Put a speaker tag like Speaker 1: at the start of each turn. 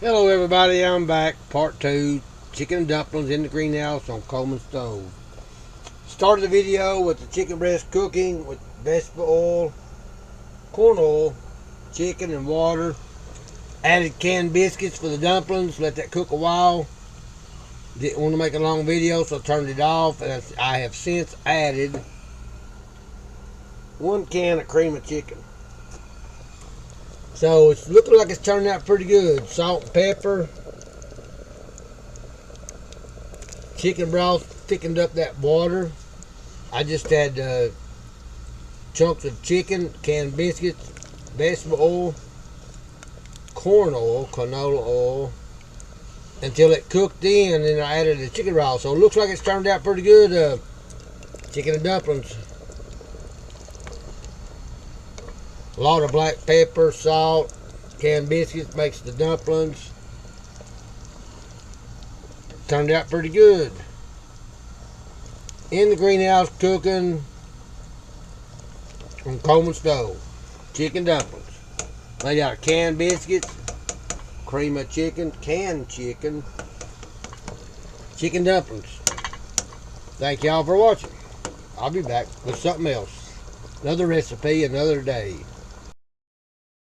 Speaker 1: Hello everybody, I'm back. Part 2, chicken and dumplings in the greenhouse on Coleman stove. Started the video with the chicken breast cooking with vegetable oil, corn oil, chicken and water. Added canned biscuits for the dumplings, let that cook a while. Didn't want to make a long video, so I turned it off, and I have since added 1 can of cream of chicken. So it's looking like it's turning out pretty good. Salt and pepper. Chicken broth thickened up that water. I just had chunks of chicken, canned biscuits, vegetable oil, corn oil, canola oil, until it cooked in, and then I added the chicken broth. So it looks like it's turned out pretty good. Chicken and dumplings. A lot of black pepper, salt, canned biscuits makes the dumplings. Turned out pretty good. In the greenhouse cooking on Coleman stove. Chicken dumplings. Made out of canned biscuits, cream of chicken, canned chicken, chicken dumplings. Thank y'all for watching. I'll be back with something else. Another recipe, another day.